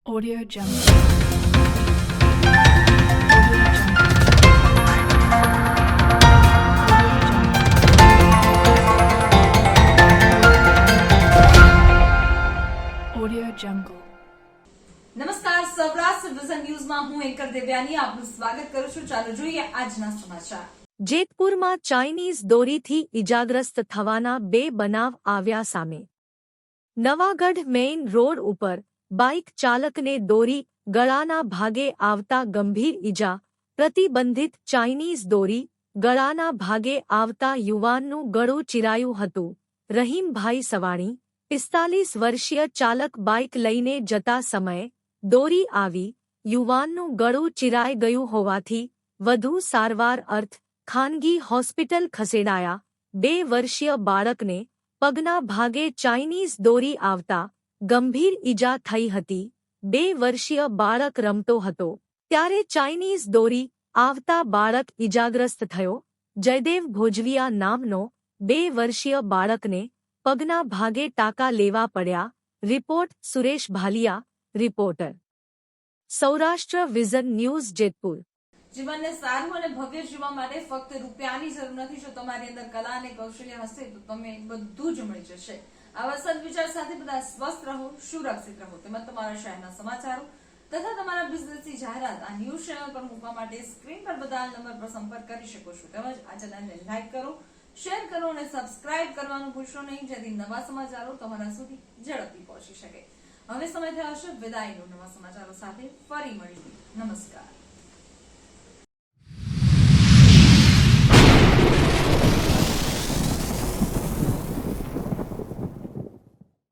Audio Jungle. Audio Jungle. નમસ્કાર, Saurashtra vision ન્યૂઝમાં હું એન્કર દેવ્યાની આપનું સ્વાગત કરું છું. ચાલો જોઈએ આજના સમાચાર. જેતપુરમાં ચાઇનીઝ દોરીથી ઇજાગ્રસ્ત થવાના 2 બનાવ આવ્યા સામે. નવાગઢ મેઇન રોડ ઉપર બાઇક ચાલકને દોરી ગળાના ભાગે આવતા ગંભીર ઇજા. પ્રતિબંધિત ચાઇનીઝ દોરી ગળાના ભાગે આવતા યુવાનનું ગળું ચીરાયું હતું. રહીમભાઈ સવાણી 45 વર્ષીય ચાલક બાઇક લઈને જતા સમયે દોરી આવી યુવાનનું ગળું ચીરાઈ ગયું હોવાથી વધુ સારવાર અર્થ ખાનગી હોસ્પિટલ ખસેડાયા. 2 વર્ષીય બાળકને પગના ભાગે ચાઇનીઝ દોરી આવતા ગંભીર ઇજા થઈ હતી. 2 વર્ષીય બાળક રમતો હતો ત્યારે ચાઇનીઝ દોરી આવતા બાળક ઇજાગ્રસ્ત થયો. જયદેવ ભોજવિયા નામનો 2 વર્ષીય બાળકને પગના ભાગે ટાંકા લેવા પડ્યા. Report Suresh Bhalia, reporter, Saurashtra vision news, Jetpur. જીવનને સારું અને ભવ્ય જીવવા માટે ફક્ત રૂપિયાની જરૂર નથી. જો તમારી અંદર કલા અને કૌશલ્ય હશે તો તમે બધું જ મળી જશે. આવા સદવિચાર સાથે બધા સ્વસ્થ રહો, સુરક્ષિત રહો. તેમજ તમારા શહેરના સમાચારો તથા તમારા બિઝનેસની જાહેરાત આ ન્યૂઝ ચેનલ પર મૂકવા માટે સ્ક્રીન પર બધા નંબર પર સંપર્ક કરી શકો છો. તેમજ આ ચેનલને લાઈક કરો, શેર કરો અને સબસ્ક્રાઇબ કરવાનું ભૂલશો નહીં, જેથી નવા સમાચારો તમારા સુધી ઝડપથી પહોંચી શકે. હવે સમય થયો છે વિદાયનો. નવા સમાચારો સાથે ફરી મળીએ. નમસ્કાર.